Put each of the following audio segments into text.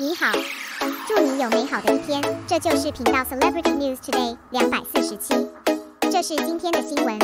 你好，祝你有美好的一天。这就是频道 Celebrity News Today 247。这是今天的新闻。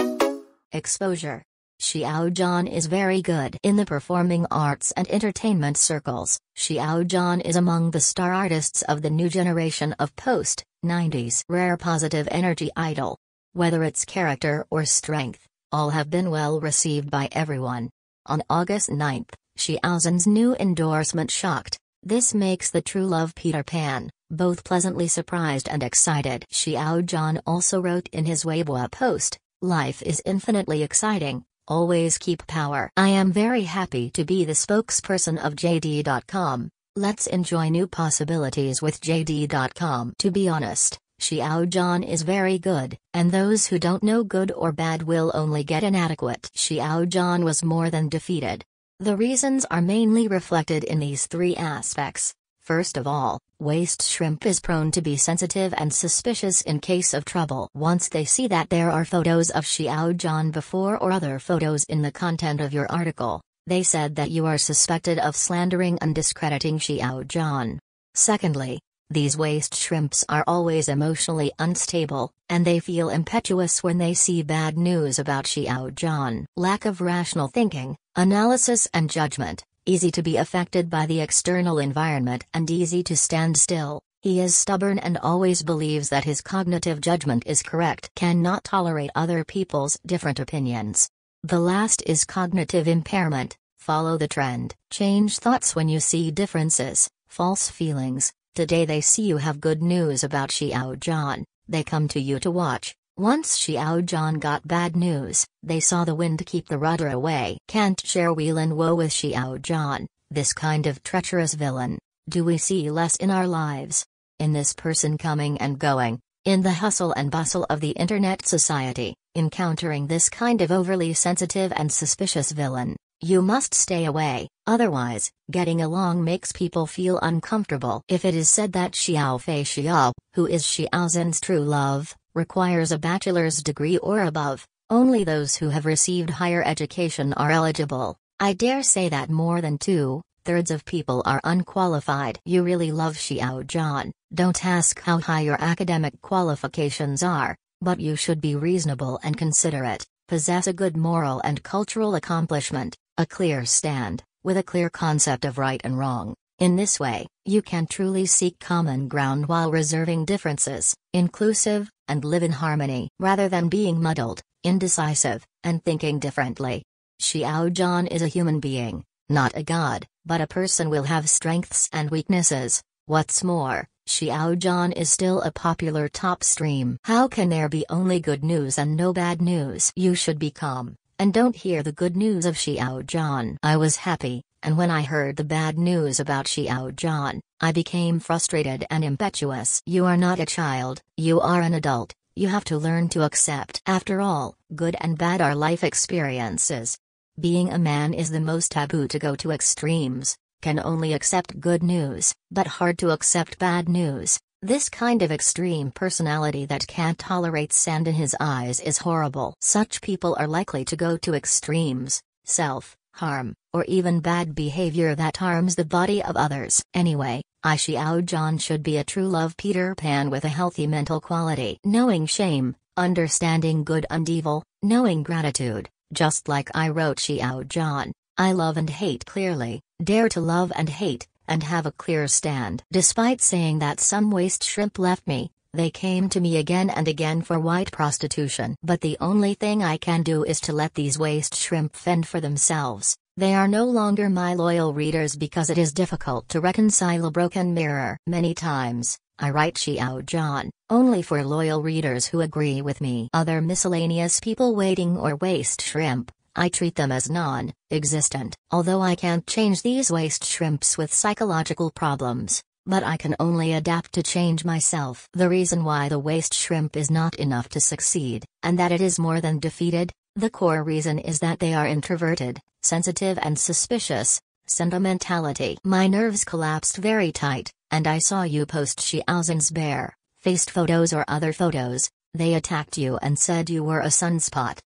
Exposure. Xiao Zhan is very good in the performing arts and entertainment circles. Xiao Zhan is among the star artists of the new generation of post-90s rare positive energy idol. Whether it's character or strength, all have been well received by everyone. On August 9th, Xiao Zhan's new endorsement shocked. This makes the true love Peter Pan both pleasantly surprised and excited. Xiao Zhan also wrote in his Weibo post, "Life is infinitely exciting. Always keep power. I am very happy to be the spokesperson of JD.com. Let's enjoy new possibilities with JD.com." To be honest, Xiao Zhan is very good, and those who don't know good or bad will only get inadequate. Xiao Zhan was more than defeated. The reasons are mainly reflected in these three aspects. First of all, waste shrimp is prone to be sensitive and suspicious in case of trouble. Once they see that there are photos of Xiao Zhan before or other photos in the content of your article, they said that you are suspected of slandering and discrediting Xiao Zhan. Secondly, these waste shrimps are always emotionally unstable, and they feel impetuous when they see bad news about Xiao Zhan. Lack of rational thinking, analysis and judgment, easy to be affected by the external environment and easy to stand still. He is stubborn and always believes that his cognitive judgment is correct. Cannot tolerate other people's different opinions. The last is cognitive impairment. Follow the trend. Change thoughts when you see differences, false feelings. Today they see you have good news about Xiao Zhan, they come to you to watch. Once Xiao Zhan got bad news, they saw the wind keep the rudder away. Can't share wheel and woe with Xiao Zhan, this kind of treacherous villain, do we see less in our lives? In this person coming and going, in the hustle and bustle of the internet society, encountering this kind of overly sensitive and suspicious villain, you must stay away, otherwise, getting along makes people feel uncomfortable. If it is said that Xiao Fei Xiao, who is Xiao Zhan's true love, requires a bachelor's degree or above, only those who have received higher education are eligible. I dare say that more than 2/3 of people are unqualified. You really love Xiao Zhan, don't ask how high your academic qualifications are, but you should be reasonable and considerate, possess a good moral and cultural accomplishment, a clear stand, with a clear concept of right and wrong. In this way, you can truly seek common ground while reserving differences, inclusive, and live in harmony, rather than being muddled, indecisive, and thinking differently. Xiao Zhan is a human being, not a god, but a person will have strengths and weaknesses. What's more, Xiao Zhan is still a popular top stream. How can there be only good news and no bad news? You should be calm, and don't hear the good news of Xiao Zhan. I was happy, and when I heard the bad news about Xiao Zhan, I became frustrated and impetuous. You are not a child, you are an adult, you have to learn to accept. After all, good and bad are life experiences. Being a man is the most taboo to go to extremes, can only accept good news, but hard to accept bad news. This kind of extreme personality that can't tolerate sand in his eyes is horrible. Such people are likely to go to extremes, self-harm, or even bad behavior that harms the body of others. Anyway, Xiao Zhan should be a true love Peter Pan with a healthy mental quality. Knowing shame, understanding good and evil, knowing gratitude, just like I wrote Xiao Zhan, I love and hate clearly, dare to love and hate, and have a clear stand. Despite saying that some waste shrimp left me, they came to me again and again for white prostitution. But the only thing I can do is to let these waste shrimp fend for themselves. They are no longer my loyal readers because it is difficult to reconcile a broken mirror. Many times, I write Xiao Zhan, only for loyal readers who agree with me. Other miscellaneous people waiting or waste shrimp, I treat them as non-existent. Although I can't change these waste shrimps with psychological problems, but I can only adapt to change myself. The reason why the waste shrimp is not enough to succeed, and that it is more than defeated, the core reason is that they are introverted, sensitive and suspicious. Sentimentality. My nerves collapsed very tight, and I saw you post Xiao Zhan's bare-faced photos or other photos. They attacked you and said you were a sunspot.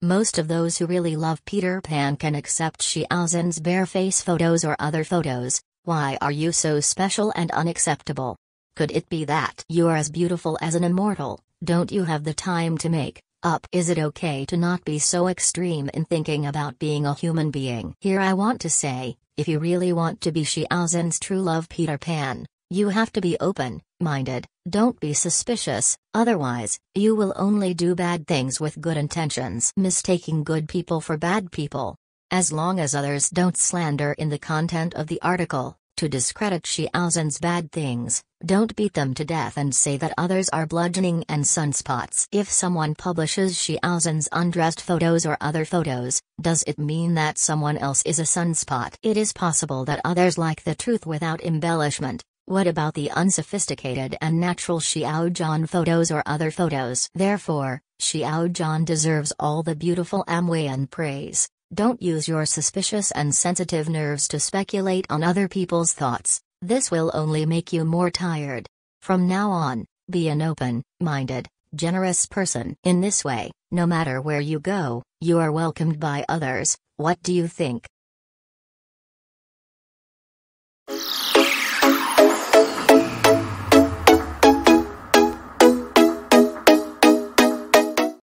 Most of those who really love Peter Pan can accept Xiao Zhan's bare-face photos or other photos, Why are you so special and unacceptable? Could it be that you're as beautiful as an immortal? Don't you have the time to make up? Is it okay to not be so extreme in thinking about being a human being? Here I want to say, if you really want to be Xiao Zhan's true love Peter Pan, you have to be open-minded. Don't be suspicious, otherwise, you will only do bad things with good intentions, mistaking good people for bad people. As long as others don't slander in the content of the article, to discredit Xiao Zhan's bad things, don't beat them to death and say that others are bludgeoning and sunspots. If someone publishes Xiao Zhan's undressed photos or other photos, does it mean that someone else is a sunspot? It is possible that others like the truth without embellishment. What about the unsophisticated and natural Xiao Zhan photos or other photos? Therefore, Xiao Zhan deserves all the beautiful Amway and praise. Don't use your suspicious and sensitive nerves to speculate on other people's thoughts. This will only make you more tired. From now on, be an open-minded, generous person. In this way, no matter where you go, you are welcomed by others. What do you think?